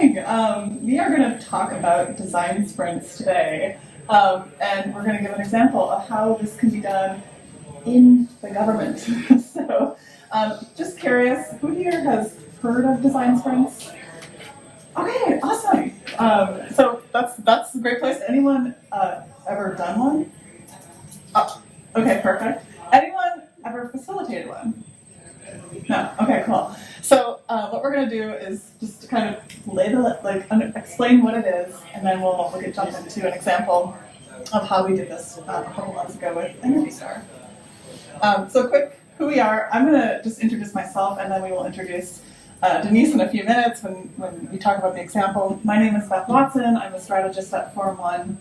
morning. We are going to talk about design sprints today, and we're going to give an example of how this can be done in the government. So, just curious, who here has heard of design sprints? Okay, awesome. So that's a great place. Anyone ever done one? Oh, okay, perfect. Anyone ever facilitated one? No. Okay, cool. So what we're going to do is just kind of explain what it is, and then we'll jump into an example of how we did this a couple months ago with Energy Star. So quick, who we are. I'm going to just introduce myself, and then we will introduce Denise in a few minutes when we talk about the example. My name is Beth Watson. I'm a strategist at Forum One.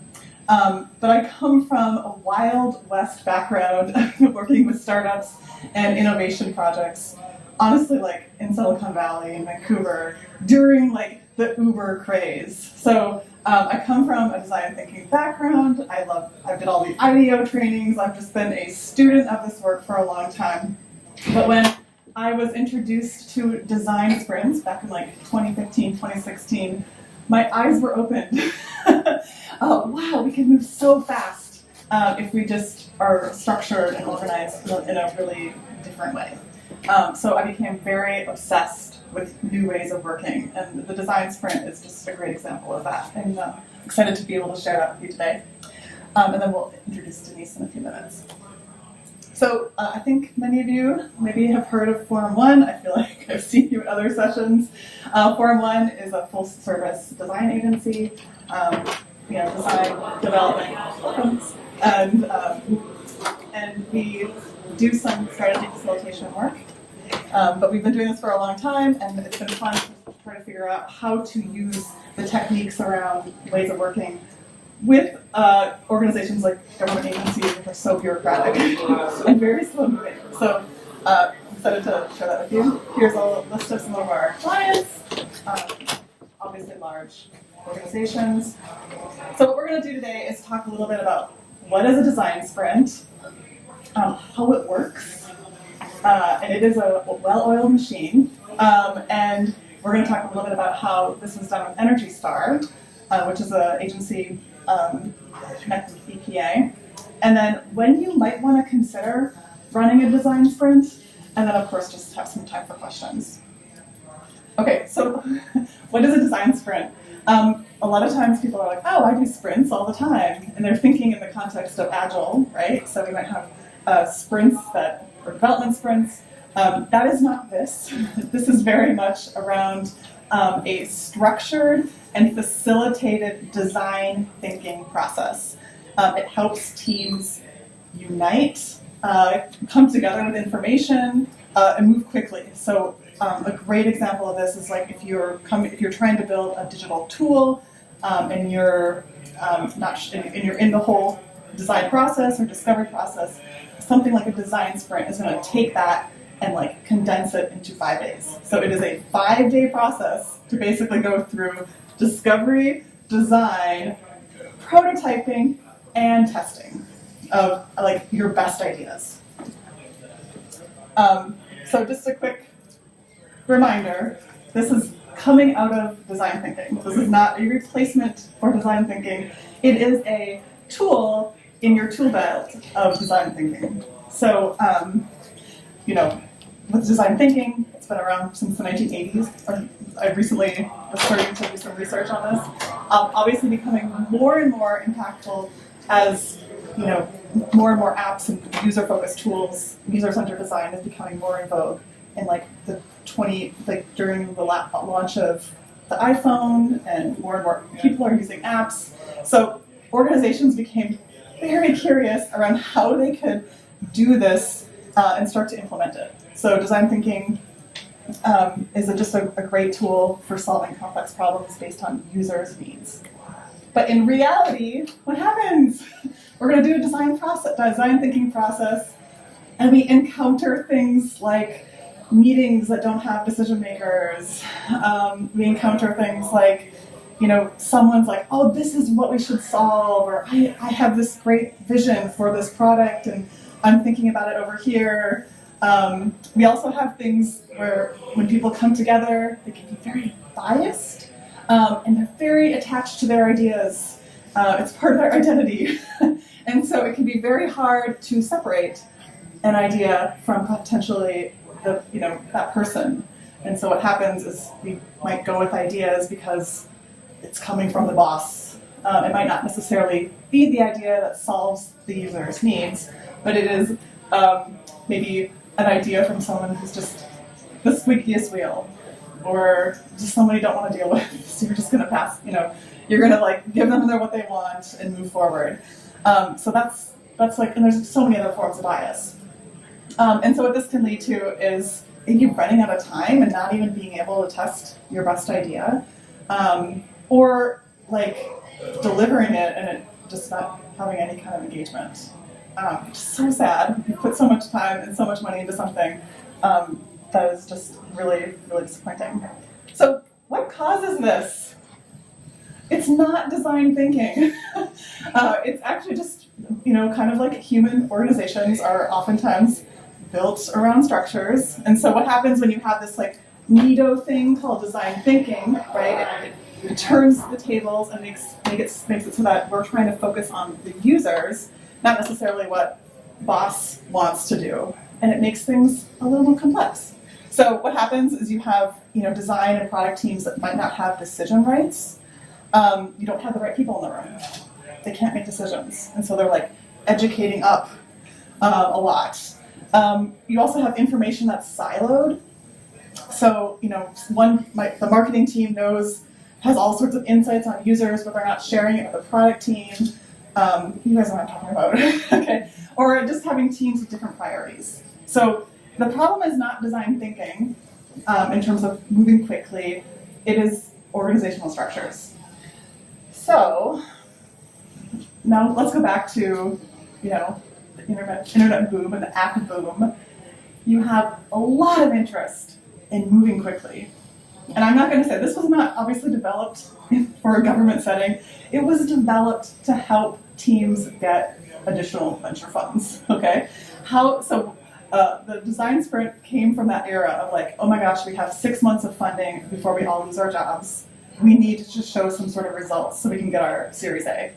But I come from a Wild West background working with startups and innovation projects, honestly, like in Silicon Valley and Vancouver during like the Uber craze. So I come from a design thinking background. I did all the IDEO trainings. I've just been a student of this work for a long time. But when I was introduced to design sprints back in like 2015, 2016, my eyes were opened. Wow, we can move so fast if we just are structured and organized in a really different way. So I became very obsessed with new ways of working, and the design sprint is just a great example of that. And I'm excited to be able to share that with you today. And then we'll introduce Denise in a few minutes. So I think many of you maybe have heard of Forum One. I feel like I've seen you at other sessions. Forum One is a full-service design agency. Design, development, and we do some strategy facilitation work. But we've been doing this for a long time, and it's been fun to try to figure out how to use the techniques around ways of working with organizations like government agencies, which are so bureaucratic and very slow moving. So I'm excited to share that with you. Here's a list of some of our clients, obviously large organizations. So what we're going to do today is talk a little bit about what is a design sprint, how it works, and it is a well-oiled machine, and we're going to talk a little bit about how this was done with Energy Star, which is an agency connected with EPA, and then when you might want to consider running a design sprint, and then of course just have some time for questions. Okay, so what is a design sprint? A lot of times people are like, oh, I do sprints all the time, and they're thinking in the context of Agile, right? So we might have sprints or development sprints. That is not this. This is very much around a structured and facilitated design thinking process. It helps teams unite, come together with information, and move quickly. So a great example of this is like if you're trying to build a digital tool and you're you're in the whole design process or discovery process, something like a design sprint is going to take that and like condense it into 5 days. So it is a 5-day process to basically go through discovery, design, prototyping, and testing of like your best ideas. So just a quick reminder, this is coming out of design thinking. This is not a replacement for design thinking. It is a tool in your tool belt of design thinking. So, with design thinking, it's been around since the 1980s. I recently was starting to do some research on this. Obviously becoming more and more impactful as, more and more apps and user-focused tools, user-centered design is becoming more in vogue. In during the launch of the iPhone, and more people are using apps. So organizations became very curious around how they could do this and start to implement it. So design thinking is just a great tool for solving complex problems based on users' needs. But in reality, what happens? We're going to do a design thinking process, and we encounter things like meetings that don't have decision makers. We encounter things like, someone's like, oh, this is what we should solve, or I have this great vision for this product, and I'm thinking about it over here. We also have things where when people come together, they can be very biased. And they're very attached to their ideas. It's part of their identity. And so it can be very hard to separate an idea from potentially that person. And so what happens is we might go with ideas because it's coming from the boss. It might not necessarily be the idea that solves the user's needs, but it is maybe an idea from someone who's just the squeakiest wheel, or just somebody you don't want to deal with. So you're just going to pass, you're going to give them what they want and move forward. So that's and there's so many other forms of bias. And so what this can lead to is you running out of time and not even being able to test your best idea, or delivering it and it just not having any kind of engagement. It's so sad. You put so much time and so much money into something that is just really, really disappointing. So what causes this? It's not design thinking. It's actually just, kind of like human organizations are oftentimes built around structures. And so what happens when you have this neato thing called design thinking, right? It turns the tables and makes it so that we're trying to focus on the users, not necessarily what boss wants to do. And it makes things a little more complex. So what happens is you have design and product teams that might not have decision rights. You don't have the right people in the room. They can't make decisions. And so they're educating up a lot. You also have information that's siloed. So, the marketing team has all sorts of insights on users, but they're not sharing it with the product team. You guys know what I'm talking about. Okay. Or just having teams with different priorities. So the problem is not design thinking in terms of moving quickly. It is organizational structures. So now let's go back to, the internet boom and the app boom. You have a lot of interest in moving quickly. And I'm not going to say, this was not obviously developed for a government setting. It was developed to help teams get additional venture funds, okay? The design sprint came from that era of oh my gosh, we have 6 months of funding before we all lose our jobs. We need to just show some sort of results so we can get our Series A,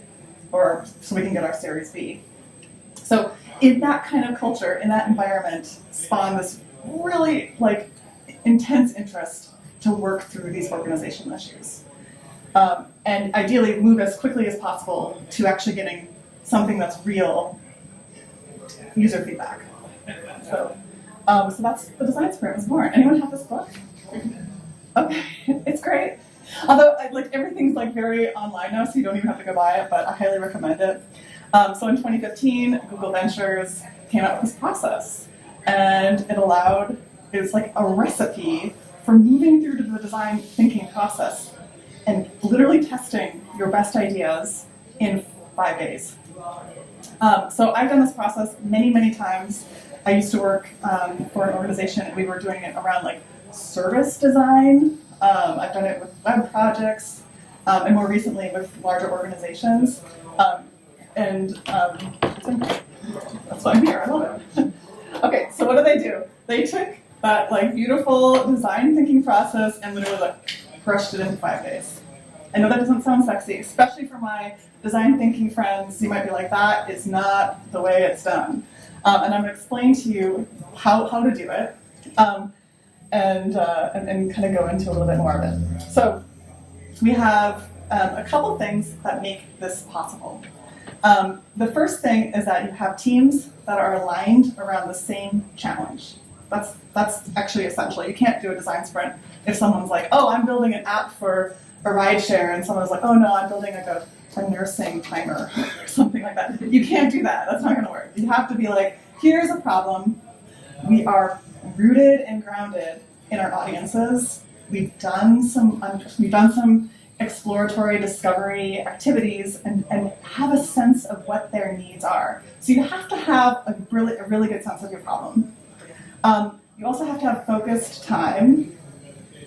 or so we can get our Series B. So in that kind of culture, in that environment, spawned this really intense interest to work through these organizational issues. And ideally move as quickly as possible to actually getting something that's real user feedback. So that's the design sprint was born. Anyone have this book? Okay, it's great. Although everything's very online now, so you don't even have to go buy it, but I highly recommend it. So in 2015, Google Ventures came out with this process, and it was a recipe for moving through to the design thinking process and literally testing your best ideas in 5 days. So I've done this process many, many times. I used to work for an organization, and we were doing it around service design. I've done it with web projects, and more recently with larger organizations. That's why I'm here. I love it. Okay, so what do? They took that beautiful design thinking process and literally crushed it in 5 days. I know that doesn't sound sexy, especially for my design thinking friends. You might be that is not the way it's done. And I'm going to explain to you how to do it, and kind of go into a little bit more of it. So we have a couple things that make this possible. The first thing is that you have teams that are aligned around the same challenge. That's actually essential. You can't do a design sprint if someone's oh, I'm building an app for a rideshare, and someone's oh no, I'm building a nursing timer or something like that. You can't do that. That's not going to work. You have to be here's a problem. We are rooted and grounded in our audiences. We've done some exploratory discovery activities and have a sense of what their needs are. So you have to have a really good sense of your problem. You also have to have focused time.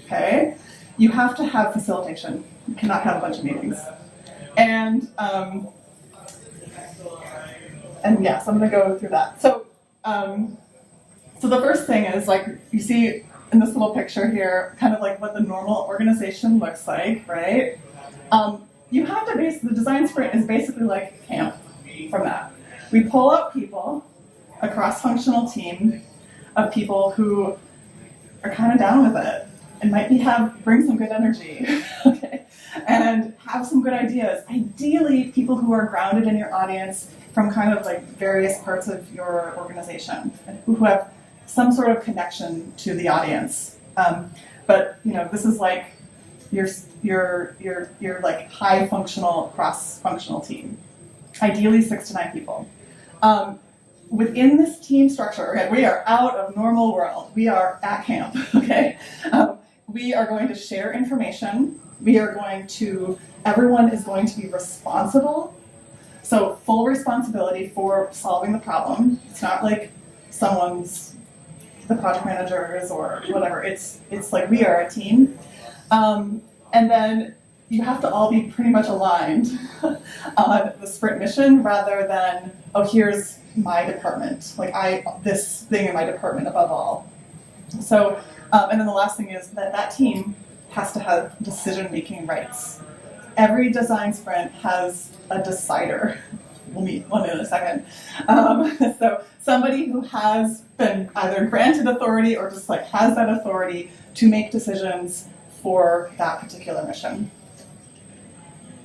Okay. You have to have facilitation. You cannot have a bunch of meetings. And yes, I'm going to go through that. So the first thing is you see in this little picture here, kind of like what the normal organization looks like, right? You have to the design sprint is basically like camp from that. We pull out people, a cross-functional team of people who are kind of down with it and might bring some good energy, okay, and have some good ideas. Ideally, people who are grounded in your audience from kind of like various parts of your organization, and who have some sort of connection to the audience. But this is like your like high functional, cross-functional team. Ideally 6 to 9 people. Within this team structure, okay, we are out of normal world. We are at camp, okay? We are going to share information. Everyone is going to be responsible. So full responsibility for solving the problem. It's not like the project managers or whatever. It's like we are a team. And then you have to all be pretty much aligned on the sprint mission rather than, oh, here's my department. Like this thing in my department above all. So, and then the last thing is that team has to have decision-making rights. Every design sprint has a decider. We'll meet one in a second. So somebody who has been either granted authority or just like has that authority to make decisions for that particular mission.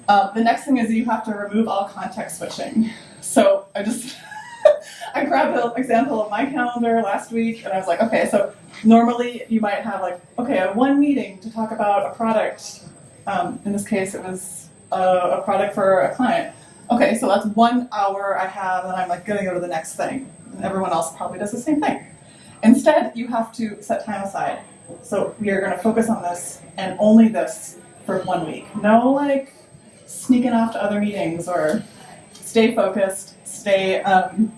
The next thing is that you have to remove all context switching. So I grabbed an example of my calendar last week, and I was like, okay, so normally you might have like, okay, one meeting to talk about a product. In this case, it was a product for a client. Okay, so that's 1 hour I have, and I'm like gonna go to the next thing. And everyone else probably does the same thing. Instead, you have to set time aside. So we are gonna focus on this and only this for 1 week. No like sneaking off to other meetings, or stay focused, stay in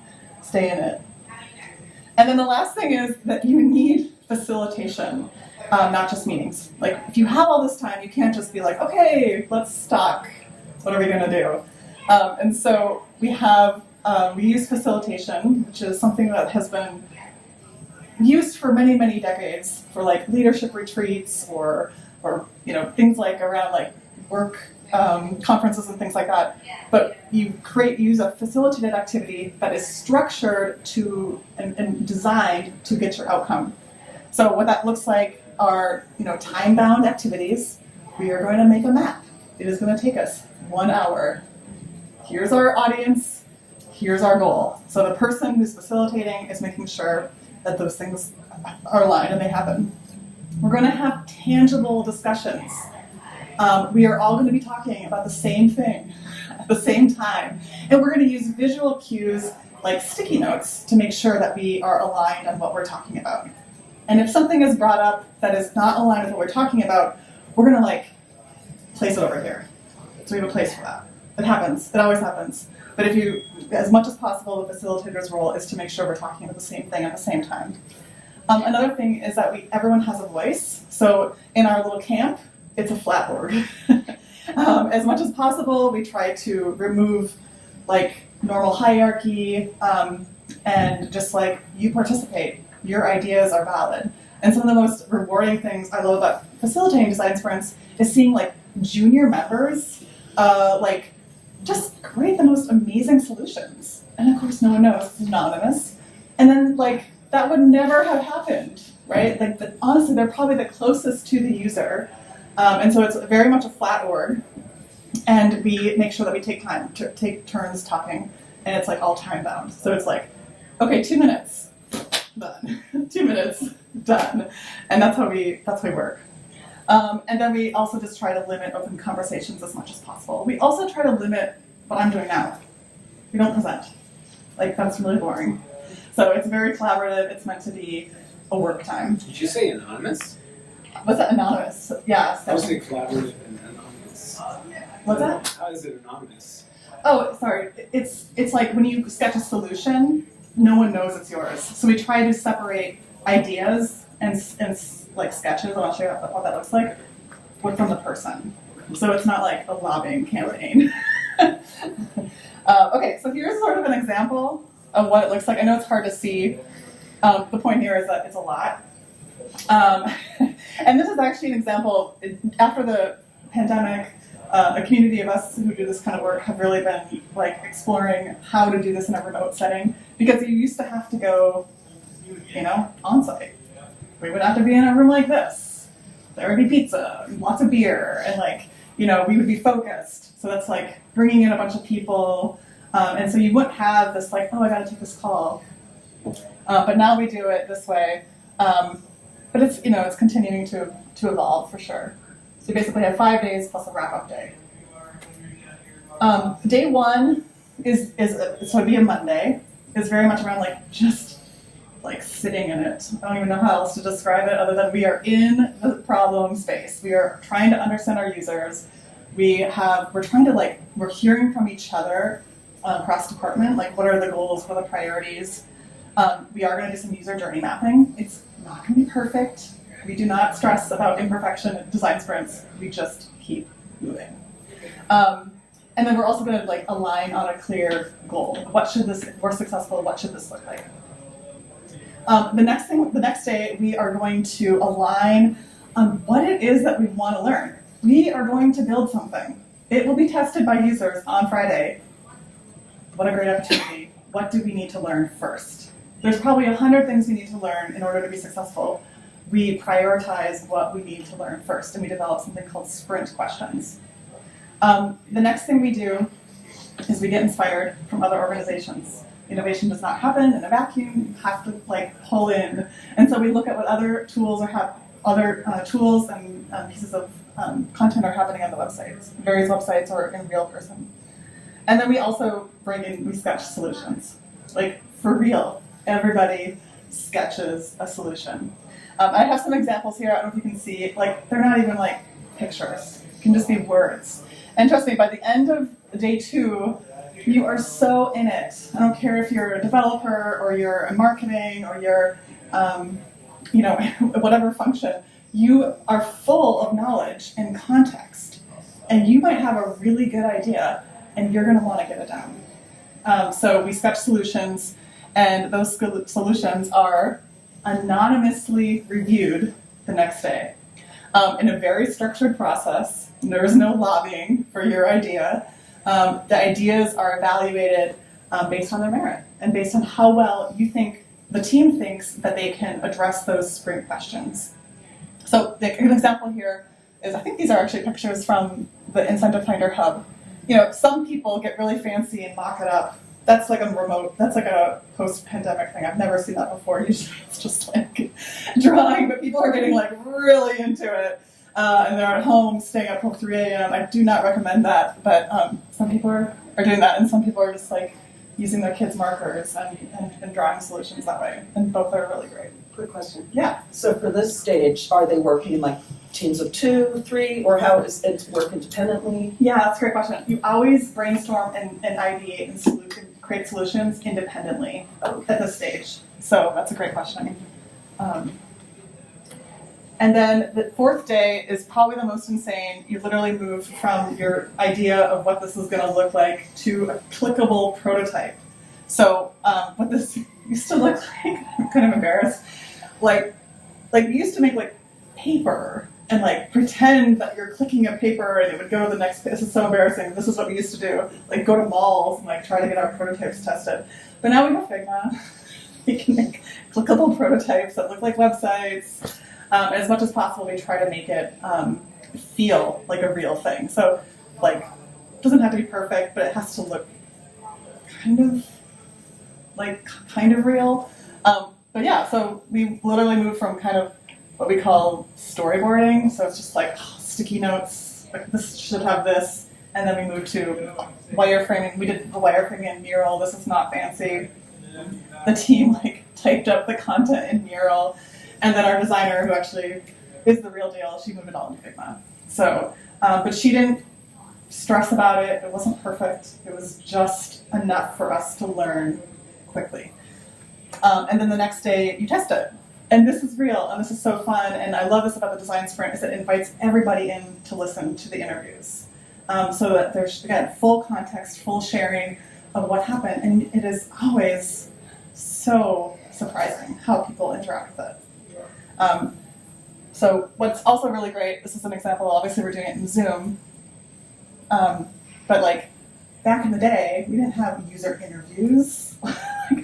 it. And then the last thing is that you need facilitation, not just meetings. Like if you have all this time, you can't just be like, okay, let's talk. What are we gonna do? And so we use facilitation, which is something that has been used for many, many decades for like leadership retreats or things like around like work conferences and things like that. But you use a facilitated activity that is structured to and designed to get your outcome. So what that looks like are time-bound activities. We are going to make a map. It is going to take us 1 hour. Here's our audience. Here's our goal. So the person who's facilitating is making sure that those things are aligned and they happen. We're going to have tangible discussions. We are all going to be talking about the same thing at the same time. And we're going to use visual cues like sticky notes to make sure that we are aligned on what we're talking about. And if something is brought up that is not aligned with what we're talking about, we're going to like place it over here. So we have a place for that. It happens. It always happens. But as much as possible, the facilitator's role is to make sure we're talking about the same thing at the same time. Another thing is that everyone has a voice. So in our little camp, it's a flat board. As much as possible, we try to remove like normal hierarchy and just like you participate. Your ideas are valid. And some of the most rewarding things I love about facilitating design sprints is seeing like junior members just create the most amazing solutions. And of course, no one knows, it's anonymous. And then like that would never have happened, right? Like honestly, they're probably the closest to the user. And so it's very much a flat org. And we make sure that we take turns talking, and it's like all time bound. So it's like, okay, 2 minutes, done. 2 minutes, done. And that's how we work. And then we also just try to limit open conversations as much as possible. We also try to limit what I'm doing now. We don't present. Like, that's really boring. So it's very collaborative. It's meant to be a work time. Did you say anonymous? What's that, anonymous? Yeah. I was saying collaborative and anonymous. What's that? How is it anonymous? Oh, sorry. It's like when you sketch a solution, no one knows it's yours. So we try to separate ideas and like sketches, and I'll show you what that looks like, from the person. So it's not like a lobbying campaign. Okay, so here's sort of an example of what it looks like. I know it's hard to see. The point here is that it's a lot. And this is actually an example. After the pandemic, a community of us who do this kind of work have really been like exploring how to do this in a remote setting, because you used to have to go, on site. We would have to be in a room like this. There would be pizza, lots of beer, and we would be focused. So that's like bringing in a bunch of people, and so you wouldn't have this like, oh, I got to take this call. But now we do it this way. But it's continuing to evolve for sure. So you basically have 5 days plus a wrap-up day. Day one so it'd be a Monday. Is very much around just sitting in it. I don't even know how else to describe it other than we are in the problem space. We are trying to understand our users. We're hearing from each other cross department, what are the goals, what are the priorities. We are going to do some user journey mapping. It's not going to be perfect. We do not stress about imperfection in design sprints. We just keep moving. And then we're also going to align on a clear goal. If we're successful, what should this look like? The next day, we are going to align on what it is that we want to learn. We are going to build something. It will be tested by users on Friday. What a great opportunity. What do we need to learn first? There's probably 100 things we need to learn in order to be successful. We prioritize what we need to learn first, and we develop something called sprint questions. The next thing we do is we get inspired from other organizations. Innovation does not happen in a vacuum. You have to pull in, and so we look at what other tools tools and pieces of content are happening on the websites, various websites or in real person. And then we also we sketch solutions, for real. Everybody sketches a solution. I have some examples here. I don't know if you can see. They're not even pictures. It can just be words. And trust me, by the end of day 2, you are so in it. I don't care if you're a developer or you're in marketing or you're, whatever function. You are full of knowledge and context, and you might have a really good idea, and you're going to want to get it down. So we sketch solutions. And those solutions are anonymously reviewed the next day in a very structured process. There is no lobbying for your idea. The ideas are evaluated based on their merit and based on how well the team thinks that they can address those sprint questions. So an example here is, I think these are actually pictures from the Incentive Finder Hub. Some people get really fancy and mock it up. That's that's a post-pandemic thing. I've never seen that before. Usually it's just drawing, but people are getting really into it. And they're at home staying up till 3 a.m. I do not recommend that, but some people are doing that, and some people are just using their kids' markers and drawing solutions that way. And both are really great. Quick question. Yeah. So for this stage, are they working teams of 2, 3, or how is it work independently? Yeah, that's a great question. You always brainstorm and ideate and create solutions independently at this stage. So that's a great question. And then the 4th day is probably the most insane. You literally move from your idea of what this is going to look like to a clickable prototype. So what this used to look like, I'm kind of embarrassed. We used to make paper and pretend that you're clicking a paper and it would go to the next. This is so embarrassing. This is what we used to do. Go to malls and try to get our prototypes tested. But now we have Figma. We can make clickable prototypes that look like websites. As much as possible, we try to make it feel like a real thing. So it doesn't have to be perfect, but it has to look kind of real. But yeah, so we literally moved from kind of what we call storyboarding. So it's just sticky notes, this should have this. And then we moved to wireframing. We did the wireframing in Mural. This is not fancy. The team typed up the content in Mural. And then our designer, who actually is the real deal, she moved it all into Figma. So, but she didn't stress about it. It wasn't perfect. It was just enough for us to learn quickly. And then the next day, you test it. And this is real, and this is so fun, and I love this about the design sprint, is it invites everybody in to listen to the interviews. So that there's, again, full context, full sharing of what happened, and it is always so surprising how people interact with it. So what's also really great, this is an example, obviously we're doing it in Zoom, but like back in the day, we didn't have user interviews.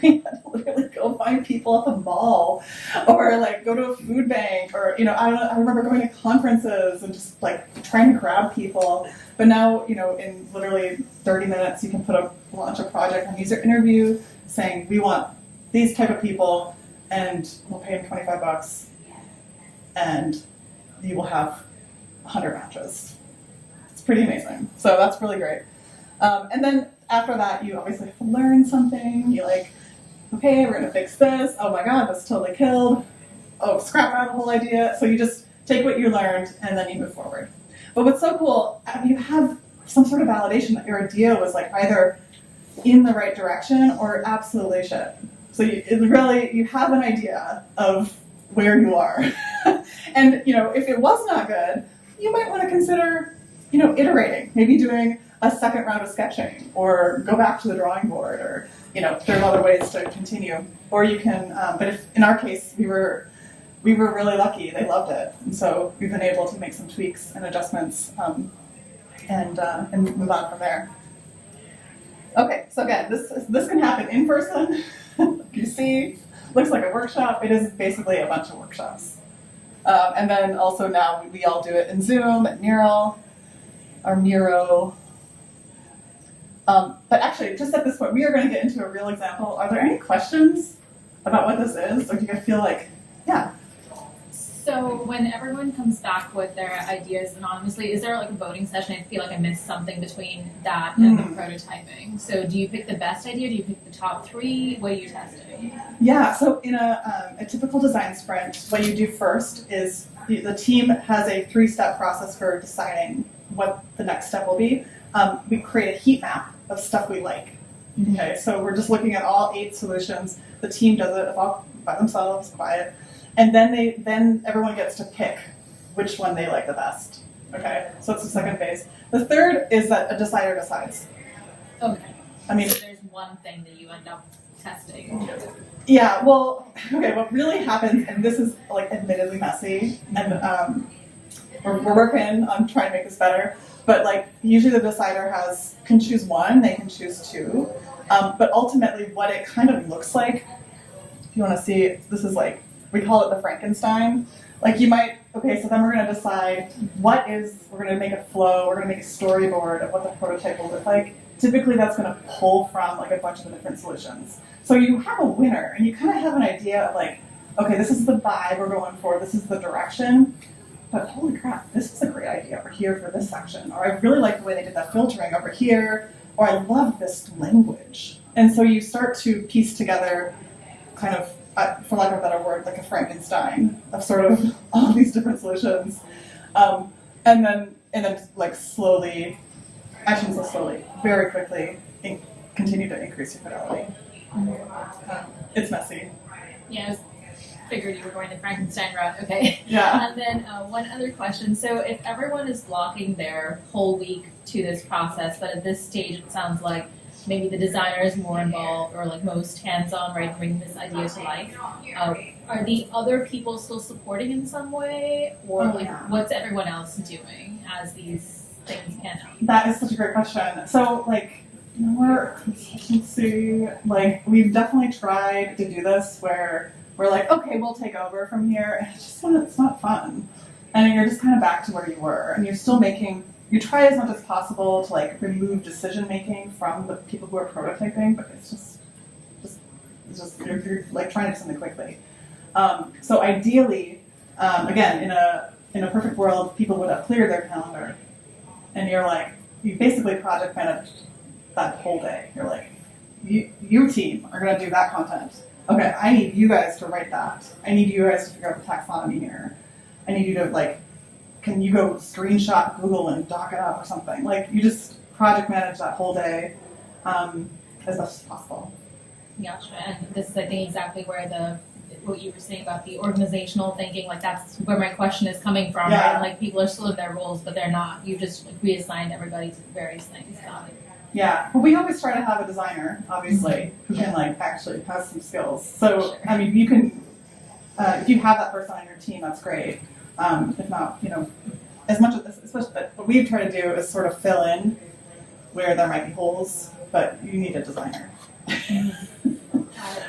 We had to literally go find people at the mall or like go to a food bank or, I remember going to conferences and just like trying to grab people. But now, in literally 30 minutes, you can launch a project on user interview saying, we want these type of people and we'll pay them $25 and you will have 100 matches. It's pretty amazing. So that's really great. And then after that, you obviously have to learn something. You're like, okay, we're gonna fix this. Oh my God, that's totally killed. Oh, scrap out the whole idea. So you just take what you learned and then you move forward. But what's so cool, you have some sort of validation that your idea was like either in the right direction or absolutely shit. So you have an idea of where you are. And if it was not good, you might want to consider, iterating, maybe doing a second round of sketching or go back to the drawing board or, there are other ways to continue. Or you can, but if in our case, we were really lucky. They loved it. And so we've been able to make some tweaks and adjustments and move on from there. Okay, so again, this can happen in person. You see, looks like a workshop. It is basically a bunch of workshops. And then also now we all do it in Zoom, at Mural, or Miro. But actually, just at this point, we are going to get into a real example. Are there any questions about what this is? Or do you guys feel like, yeah? So when everyone comes back with their ideas anonymously, is there like a voting session? I feel like I missed something between that and the prototyping. So do you pick the best idea? Do you pick the top 3? What are you testing? Yeah, so in a typical design sprint, what you do first is the team has a 3-step process for deciding what the next step will be. We create a heat map of stuff we like. Okay, so we're just looking at all 8 solutions. The team does it all by themselves, quiet. And then everyone gets to pick which one they like the best. Okay, so it's the second phase. The third is that a decider decides. Okay. I mean, so there's one thing that you end up testing. Yeah, well, okay, what really happens, and this is like admittedly messy, and we're working on trying to make this better, but like usually the decider can choose 1, they can choose 2, but ultimately what it kind of looks like, if you want to see, this is like, we call it the Frankenstein. Like so then we're going to decide we're going to make a flow, we're going to make a storyboard of what the prototype will look like. Typically that's going to pull from like a bunch of the different solutions. So you have a winner and you kind of have an idea of like, okay, this is the vibe we're going for, this is the direction, but holy crap, this is a great idea over here for this section. Or I really like the way they did that filtering over here, or I love this language. And so you start to piece together kind of, for lack of a better word, like a Frankenstein of sort of all these different solutions. And then like slowly, I shouldn't say slowly, very quickly continue to increase your fidelity. It's messy. Yeah, I figured you were going the Frankenstein route. Okay. Yeah. And then one other question. So if everyone is blocking their whole week to this process, but at this stage it sounds like maybe the designer is more involved or like most hands-on, right, bringing this idea to life. Are the other people still supporting in some way, or what's everyone else doing as these things pan out? That is such a great question. So we're consultancy. Like we've definitely tried to do this where we're like, okay, we'll take over from here, and it's not fun, and you're just kind of back to where you were, and you're still you try as much as possible to like remove decision making from the people who are prototyping, but it's just you're like trying to do something quickly. So ideally, again, in a perfect world, people would have cleared their calendar, and you basically project managed that whole day. You're like, you team are going to do that content. Okay, I need you guys to write that. I need you guys to figure out the taxonomy here. I need you to can you go screenshot Google and dock it up or something? Like you just project manage that whole day as best as possible. Gotcha. And this is, I think, exactly where what you were saying about the organizational thinking, like that's where my question is coming from, Yeah. right? Like people are still in their roles, but they're not. You just reassigned everybody to various things. Got it. Yeah, but we always try to have a designer, obviously, who can actually has some skills. So Sure. I mean, you can. if you have that person on your team, that's great. If not, as much as, especially, but what we've tried to do is sort of fill in where there might be holes, but you need a designer.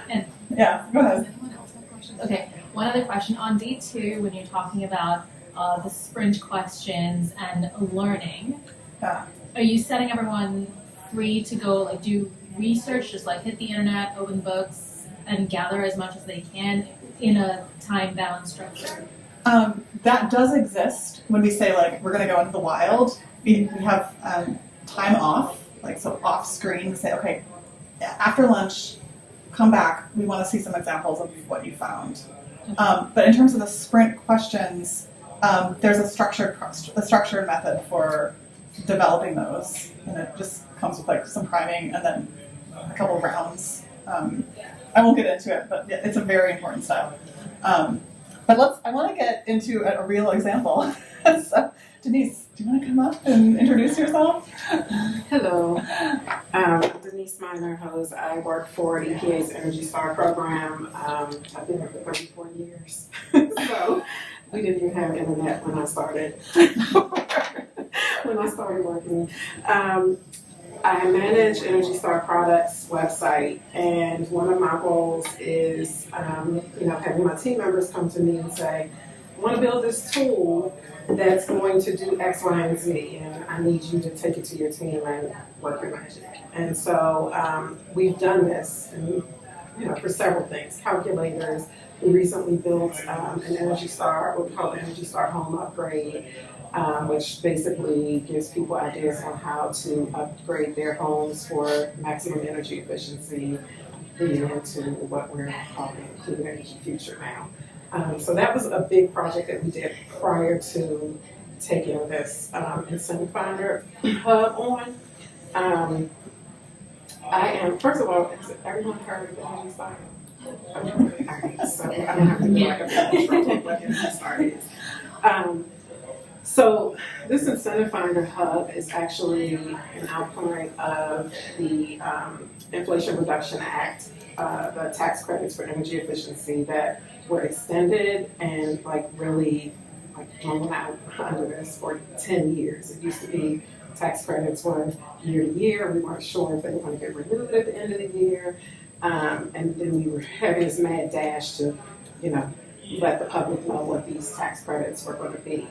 And Yeah, go does ahead. anyone else have questions? Okay, one other question. On day 2, when you're talking about the sprint questions and learning, Yeah. are you setting everyone free to go like do research, just like hit the internet, open books, and gather as much as they can in a time-bound structure? That does exist when we say like we're going to go into the wild. We have time off, like so off screen. We say okay, after lunch, come back. We want to see some examples of what you found. But in terms of the sprint questions, there's a structured method for developing those, and it just comes with like some priming and then a couple of rounds. I won't get into it, but yeah, it's a very important step. But I want to get into a real example. So, Denise, do you want to come up and introduce yourself? Hello, I'm Denise Miner, host. I work for EPA's Energy Star program. I've been here for 34 years. So we didn't even have internet when I started. Working. I manage Energy Star Products website, and one of my goals is, having my team members come to me and say, I want to build this tool that's going to do X, Y, and Z, and I need you to take it to your team and work your magic. And so we've done this, and, for several things. Calculators. We recently built an Energy Star, what we call the Energy Star Home Upgrade, which basically gives people ideas on how to upgrade their homes for maximum energy efficiency, leading into what we're calling Clean Energy Future now. So that was a big project that we did prior to taking this Incentive Finder hub on. First of all, has everyone heard of the Energy Star? Okay, all right, so I don't have to do like a fast real what Energy Star is. So this Incentive Finder hub is actually an outpouring of the Inflation Reduction Act, the tax credits for energy efficiency that were extended and really blown out under this for 10 years. It used to be tax credits were year to year. We weren't sure if they were going to get renewed at the end of the year. And then we were having this mad dash to, let the public know what these tax credits were going to be.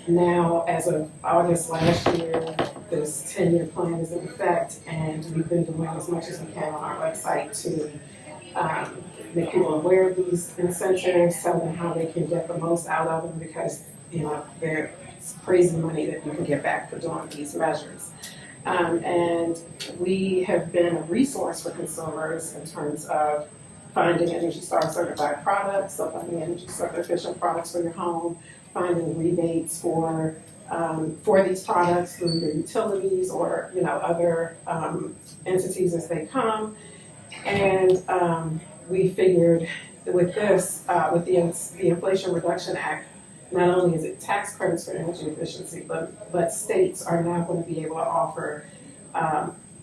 Now, as of August last year, this 10-year plan is in effect, and we've been doing as much as we can on our website to make people aware of these incentives, tell them how they can get the most out of them, because there's crazy money that you can get back for doing these measures. And we have been a resource for consumers in terms of finding Energy Star certified products, so finding Energy Star efficient products for your home, finding rebates for these products through the utilities or other entities as they come. And we figured with this, with the Inflation Reduction Act, not only is it tax credits for energy efficiency, but states are now going to be able to offer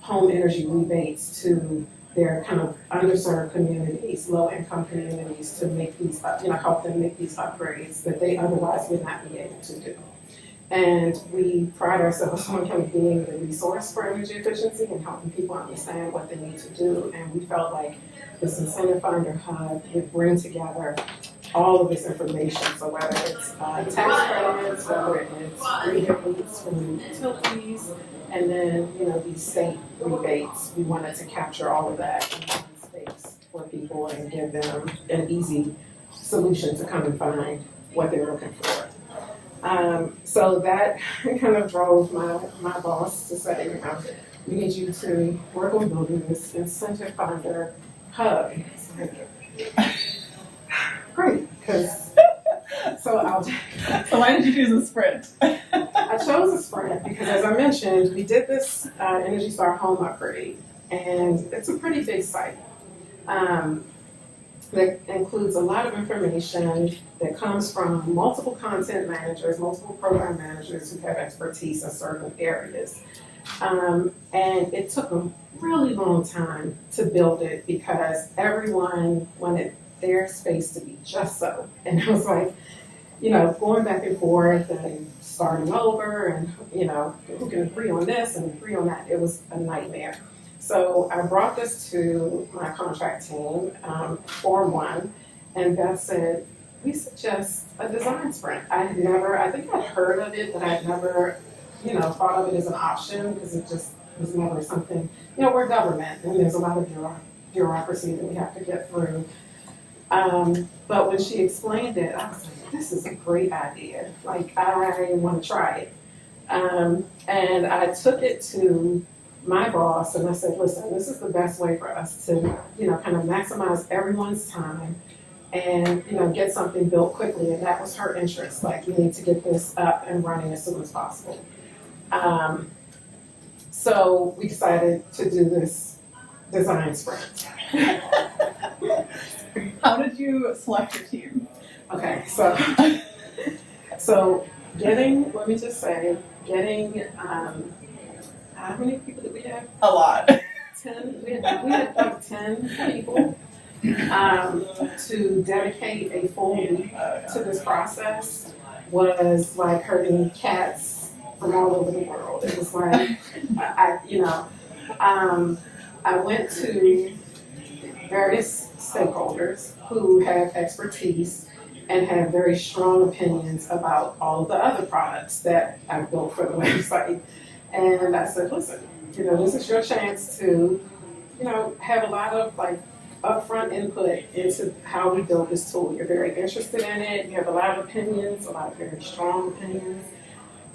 home energy rebates to their kind of underserved communities, low-income communities, to make these, help them make these upgrades that they otherwise would not be able to do. And we pride ourselves on kind of being the resource for energy efficiency and helping people understand what they need to do. And we felt like this Incentive Finder hub would bring together all of this information. So whether it's tax credits, whether it's rebates from utilities, and then these state rebates, we wanted to capture all of that in one space for people and give them an easy solution to come and find what they're looking for. So that kind of drove my boss to say, we need you to work on building this Incentive Finder hub. Great, because so why did you choose a sprint? I chose a sprint because, as I mentioned, we did this Energy Star home upgrade, and it's a pretty big site that includes a lot of information that comes from multiple content managers, multiple program managers who have expertise in certain areas. And it took a really long time to build it because everyone, when it their space to be just so. And I was like, you know, going back and forth and starting over and, you know, who can agree on this and agree on that. It was a nightmare. So I brought this to my contract team for one, and Beth said, we suggest a design sprint. I think I'd heard of it, but I'd never, you know, thought of it as an option because it just was never something, you know, we're government and there's a lot of bureaucracy that we have to get through. But when she explained it, I was like, this is a great idea. Like, I want to try it. And I took it to my boss and I said, listen, this is the best way for us to, you know, kind of maximize everyone's time and, you know, get something built quickly. And that was her interest. Like, we need to get this up and running as soon as possible. So we decided to do this design sprint. How did you select your team? Okay, so let me just say, how many people did we have? A lot. 10, we had like 10 people to dedicate a full week to this process was like herding cats from all over the world. It was like, I went to various stakeholders who have expertise and have very strong opinions about all of the other products that I've built for the website. And I said, listen, you know, this is your chance to, you know, have a lot of like upfront input into how we build this tool. You're very interested in it. You have a lot of opinions, a lot of very strong opinions.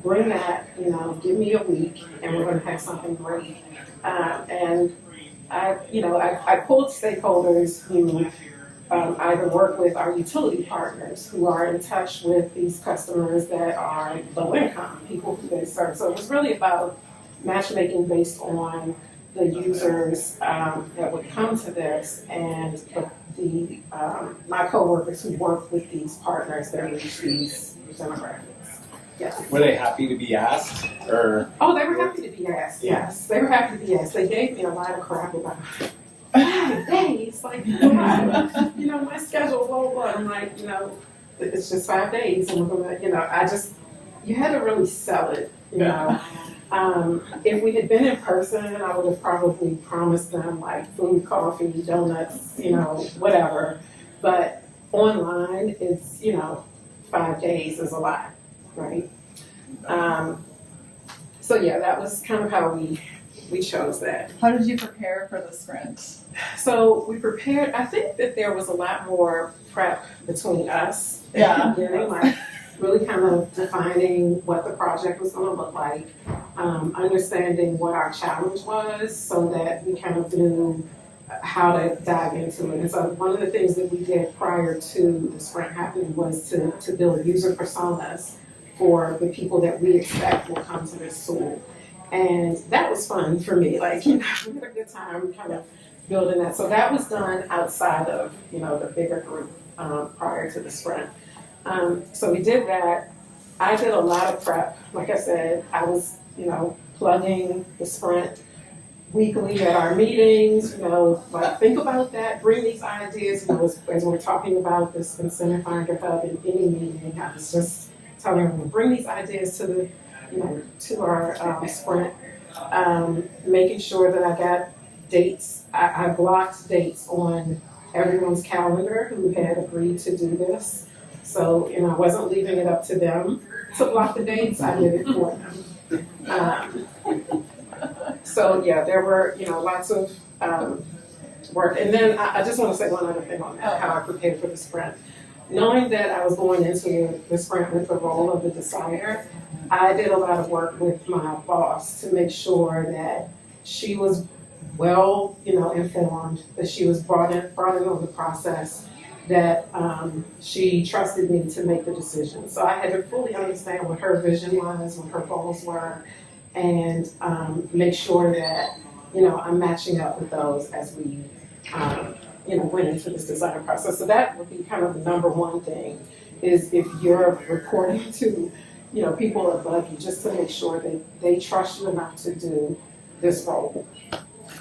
Bring that, you know, give me a week and we're going to have something great. And I pulled stakeholders who either work with our utility partners who are in touch with these customers that are low income, people who they serve. So it was really about matchmaking based on the users that would come to this and my coworkers who work with these partners that reach these demographics. Yes. Were they happy to be asked, or? Oh, they were happy to be asked. Yes, they were happy to be asked. They gave me a lot of crap about 5 days. Like, you know, my schedule, blah, blah, blah. I'm like, you know, it's just 5 days, and we're gonna, you know, you had to really sell it, you know. If we had been in person, I would have probably promised them like food, coffee, donuts, you know, whatever. But online, it's, you know, 5 days is a lot. Right. So yeah, that was kind of how we chose that. How did you prepare for the sprint? So we prepared. I think that there was a lot more prep between us. Yeah. At the beginning, like really kind of defining what the project was going to look like, understanding what our challenge was, so that we kind of knew how to dive into it. And so one of the things that we did prior to the sprint happening was to build user personas for the people that we expect will come to this tool. And that was fun for me. Like, you know, we had a good time kind of building that. So that was done outside of, you know, the bigger group prior to the sprint. So we did that. I did a lot of prep. Like I said, I was, you know, plugging the sprint weekly at our meetings, you know, like think about that, bring these ideas, you know, as we're talking about this Incentive Finder Hub in any meeting, I was just telling everyone, bring these ideas to the, you know, to our sprint, making sure that I got dates, I blocked dates on everyone's calendar who had agreed to do this. So, you know, I wasn't leaving it up to them to block the dates, I did it for them. So yeah, there were, you know, lots of work. And then I just want to say one other thing on that, how I prepared for the sprint. Knowing that I was going into the sprint with the role of the designer, I did a lot of work with my boss to make sure that she was well, you know, informed, that she was brought in on the process, that she trusted me to make the decision. So I had to fully understand what her vision was, what her goals were, and make sure that, you know, I'm matching up with those as we, you know, went into this design process. So that would be kind of the number one thing, is if you're reporting to, you know, people above you, just to make sure that they trust you enough to do this role.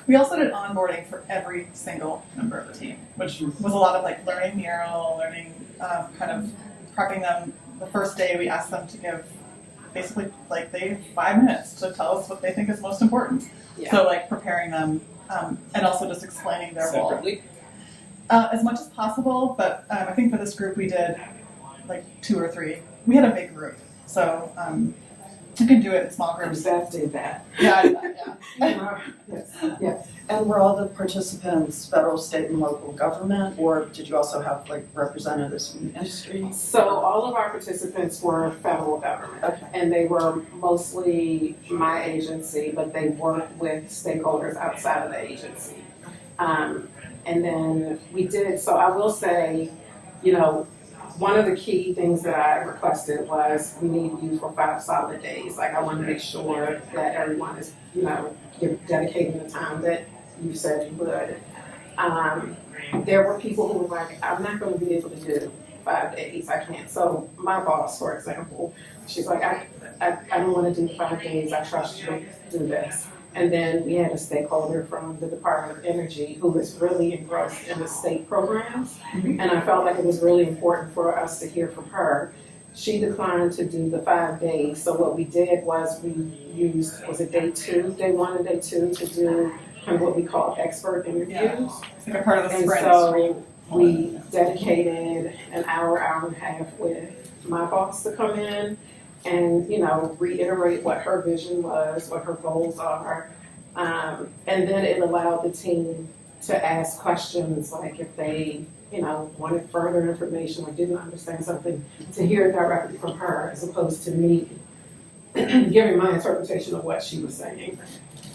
We also did onboarding for every single member of the team, which was a lot of like learning Mural, learning kind of prepping them. The first day we asked them to give basically like they have 5 minutes to tell us what they think is most important. Yeah. So like preparing them and also just explaining their role. Separately? As much as possible, but I think for this group we did like 2 or 3. We had a big group, so you can do it in small groups. Beth did that. Yeah, I did that, yeah. Yes, yes. And were all the participants federal, state, and local government, or did you also have like representatives from the industry? So all of our participants were federal government. Okay. And they were mostly my agency, but they worked with stakeholders outside of the agency. And then we did, so I will say, you know, one of the key things that I requested was we need you for 5 solid days. Like I want to make sure that everyone is, you know, you're dedicating the time that you said you would. There were people who were like, I'm not going to be able to do 5 days. I can't. So my boss, for example, she's like, I don't want to do 5 days. I trust you to do this. And then we had a stakeholder from the Department of Energy who was really engrossed in the state programs. And I felt like it was really important for us to hear from her. She declined to do the 5 days. So what we did was we used, was it day 1 and day 2 to do kind of what we call expert interviews. Yeah. It's like a part of the And sprint. so we dedicated an hour, hour and a half with my boss to come in and, you know, reiterate what her vision was, what her goals are. And then it allowed the team to ask questions like if they, you know, wanted further information or didn't understand something, to hear it directly from her as opposed to me giving my interpretation of what she was saying.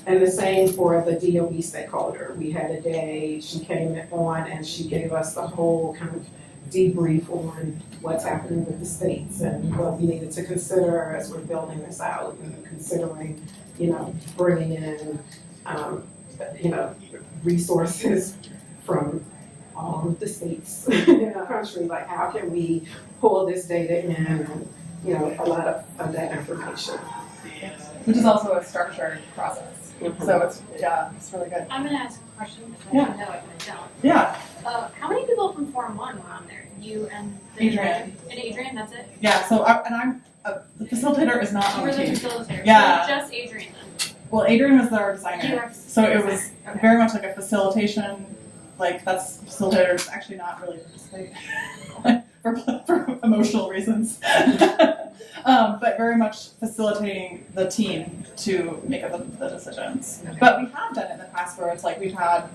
And the same for the DOE stakeholder. We had a day, she came on and she gave us the whole kind of debrief on what's happening with the states and what we needed to consider as we're building this out and considering, you know, bringing in, you know, resources from all of the states in the country. Like, how can we pull this data in and, you know, a lot of that information. Which is also a structured process. So it's really good. I'm gonna ask a question because Yeah. I know I don't. Yeah, How many people from Forum 1 were on there? You and Adrian. And Adrian, that's it? yeah. So I'm the facilitator is not You on were the the team. facilitator. Yeah. So just Adrian then. Well, Adrian was our You designer, were so it was okay. very much like a facilitation. Like that's facilitators actually not really participate for emotional reasons, but very much facilitating the team to make up the decisions. But we have done it in the past where it's like we've had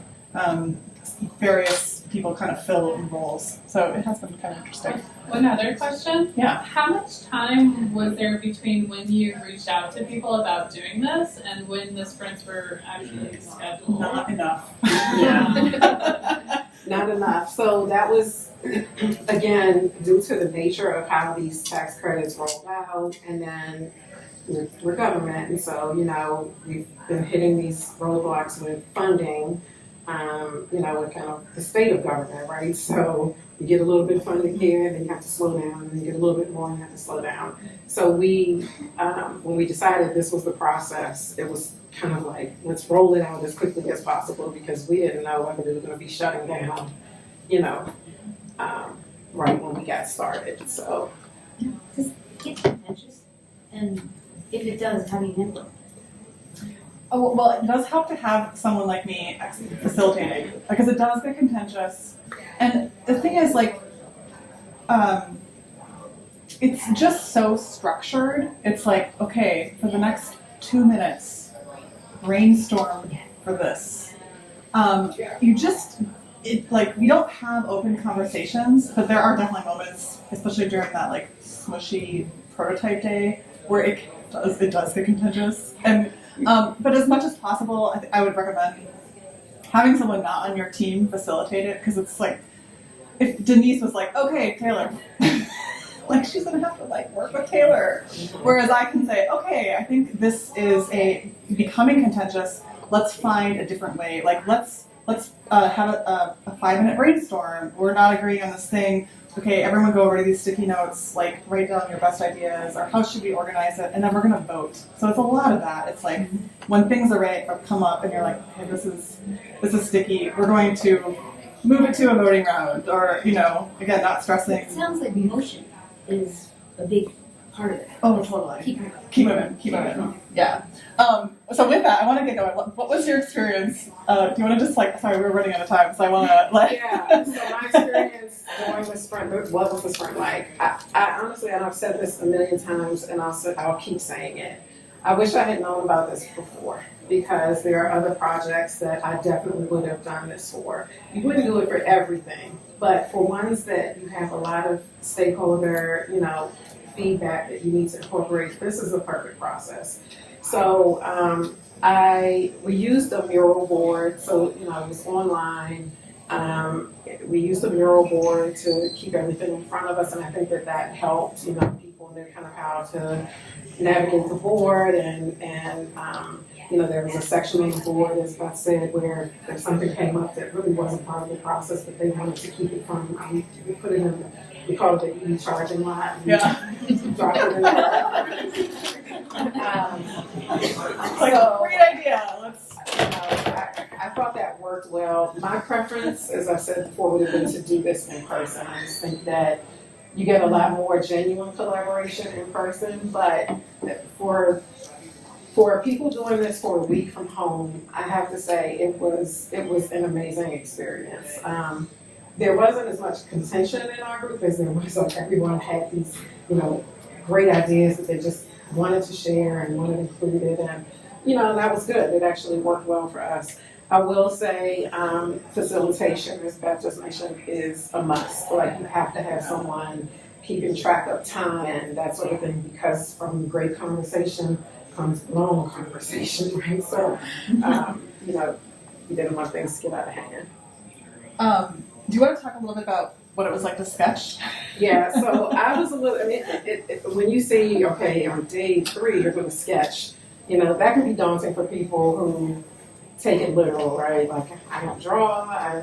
various people kind of fill in roles, so it has been kind of interesting. One other question. Yeah. How much time was there between when you reached out to people about doing this and when the sprints were actually scheduled? Not enough. Yeah. Not enough. So that was, again, due to the nature of how these tax credits rolled out, and then we're government, and so, you know, we've been hitting these roadblocks with funding, you know, with kind of the state of government, right? So you get a little bit of funding here, and then you have to slow down, and then you get a little bit more, and you have to slow down. So we, when we decided this was the process, it was kind of like, let's roll it out as quickly as possible because we didn't know whether we were going to be shutting down, you know, right when we got started. So Does it get contentious? And if it does, how do you handle it? Oh, well, it does help to have someone like me facilitating because it does get contentious. And the thing is, like, it's just so structured. It's like, okay, for the next 2 minutes, brainstorm for this. You just, we don't have open conversations, but there are definitely moments, especially during that like smushy prototype day, where it does get contentious. And but as much as possible, I would recommend having someone not on your team facilitate it, because it's like, if Denise was like, okay, Taylor, like she's gonna have to like work with Taylor. Whereas I can say, okay, I think this is becoming contentious. Let's find a different way. Like let's have a 5-minute brainstorm. We're not agreeing on this thing. Okay, everyone go over to these sticky notes, like write down your best ideas, or how should we organize it, and then we're gonna vote. So it's a lot of that. It's like when things come up and you're like, okay, this is sticky, we're going to move it to a voting round, or, again, not stressing. It sounds like motion is a big part of it. Oh, totally. Keep Keep moving. Yeah. So with that, I want to get going. What was your experience? Do you want to just sorry, we're running out of time, so I want to Yeah, so my experience during the sprint, what was the sprint like? I honestly, and I've said this a million times, and I'll keep saying it. I wish I had known about this before, because there are other projects that I definitely would have done this for. You wouldn't do it for everything, but for ones that you have a lot of stakeholder, feedback that you need to incorporate, this is the perfect process. So we used a mural board, so it was online. We used a mural board to keep everything in front of us, and I think that helped. People knew kind of how to navigate the board, and there was a section on the board, as Beth said, where if something came up that really wasn't part of the process, but they wanted to keep it from, we put it in, we called it the charging lot. Yeah. Drop it in there. Great idea. Let's. I thought that worked well. My preference, as I said before, would have been to do this in person. I just think that you get a lot more genuine collaboration in person, but for people doing this for a week from home, I have to say it was an amazing experience. There wasn't as much contention in our group as there was, everyone had these, great ideas that they just wanted to share and wanted included, and that was good. It actually worked well for us. I will say facilitation, as Beth just mentioned, is a must. Like, you have to have someone keeping track of time and that sort of thing, because from great conversation comes long conversation, right? So, you didn't want things to get out of hand. Do you want to talk a little bit about what it was like to sketch? Yeah, so I was a little, when you say, okay, on day 3 you're going to sketch, that can be daunting for people who take it literal, right? Like, I don't draw, I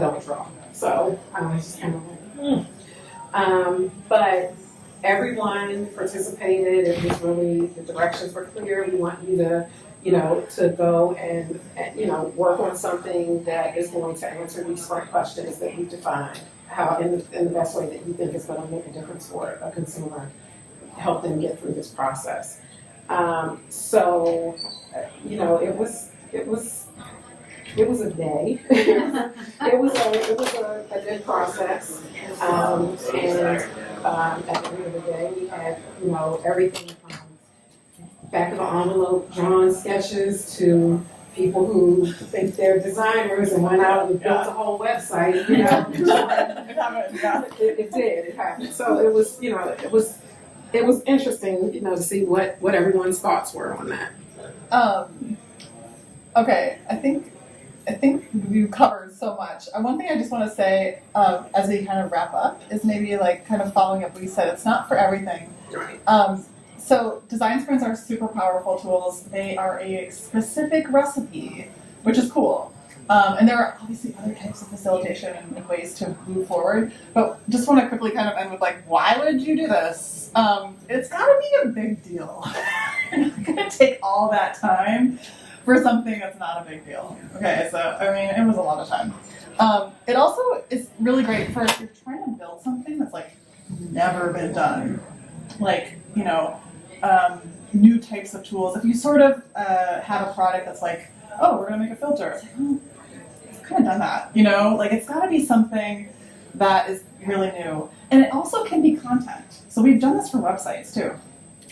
don't draw. So I was just kind of like, but everyone participated. It was really, the directions were clear. We want you to, to go and work on something that is going to answer these smart questions that you define, how in the best way that you think is going to make a difference for a consumer, help them get through this process. So, it was a day. it was a good process. And at the end of the day, we had, everything from back of the envelope drawn sketches to people who think they're designers and went out and built a whole website, It happened, yeah. It did, it happened. So it was, it was interesting, to see what everyone's thoughts were on that. Okay, I think you covered so much. One thing I just want to say, as we kind of wrap up, is maybe kind of following up what you said. It's not for everything. Right. So design sprints are super powerful tools. They are a specific recipe, which is cool. And there are obviously other types of facilitation and ways to move forward. But just want to quickly kind of end with why would you do this? It's got to be a big deal. You're not going to take all that time for something that's not a big deal. Okay, so it was a lot of time. It also is really great for if you're trying to build something that's never been done, new types of tools. If you sort of have a product that's oh, we're gonna make a filter. It's I've kind of done that, it's got to be something that is really new, and it also can be content. So we've done this for websites too,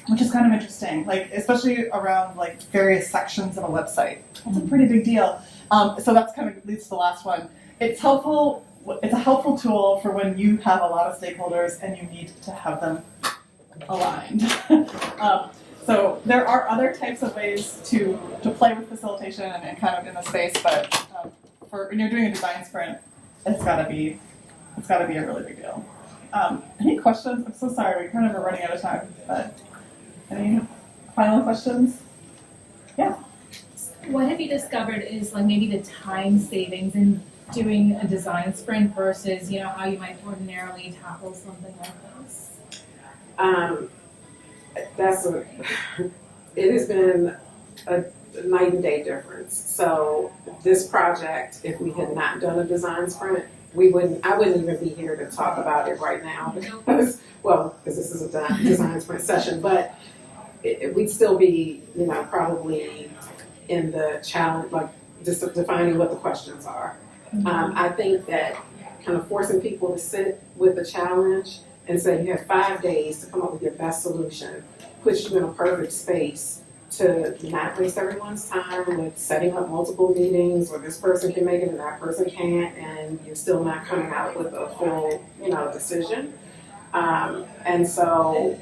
which is kind of interesting, especially around various sections of a website. That's a pretty big deal. So that's kind of leads to the last one. It's helpful. It's a helpful tool for when you have a lot of stakeholders and you need to have them aligned. So there are other types of ways to play with facilitation and kind of in the space, but for when you're doing a design sprint, it's got to be a really big deal. Any questions? I'm so sorry, we kind of are running out of time, but any final questions? Yeah. What have you discovered is maybe the time savings in doing a design sprint versus how you might ordinarily tackle something like this? That's it has been a night and day difference. So this project, if we had not done a design sprint, I wouldn't even be here to talk about it right now because this is a design sprint session, but we'd still be, probably in the challenge, like just defining what the questions are. I think that kind of forcing people to sit with a challenge and say you have 5 days to come up with your best solution puts you in a perfect space to not waste everyone's time with setting up multiple meetings where this person can make it and that person can't, and you're still not coming out with a full, decision. And so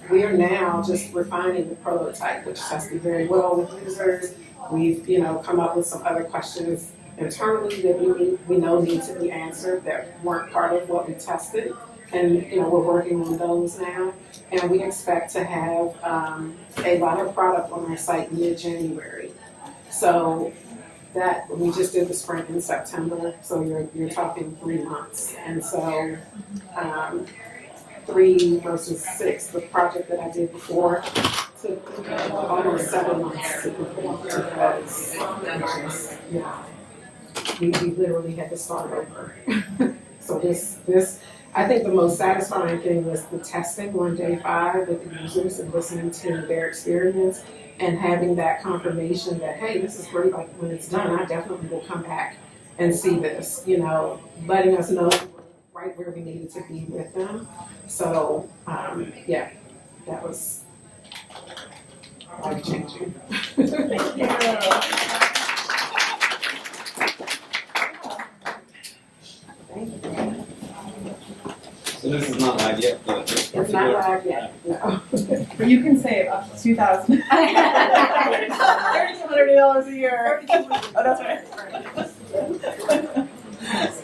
we are now just refining the prototype, which tested very well with users. We've, come up with some other questions internally that we know need to be answered that weren't part of what we tested. And, we're working on those now. And we expect to have a lot of product on our site mid-January. So that, we just did the sprint in September, so you're talking 3 months. And so 3 versus 6, the project that I did before took almost 7 months to complete because we literally had to start over. So this I think the most satisfying thing was the testing on day 5 with the users and listening to their experience and having that confirmation that, hey, this is great, like when it's done, I definitely will come back and see this, letting us know right where we needed to be with them. So, that was life-changing. Thank you. So this is not live yet, but It's not live yet, no. But you can save up to $2,000. $3,200 a year. Oh, that's right.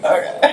Okay.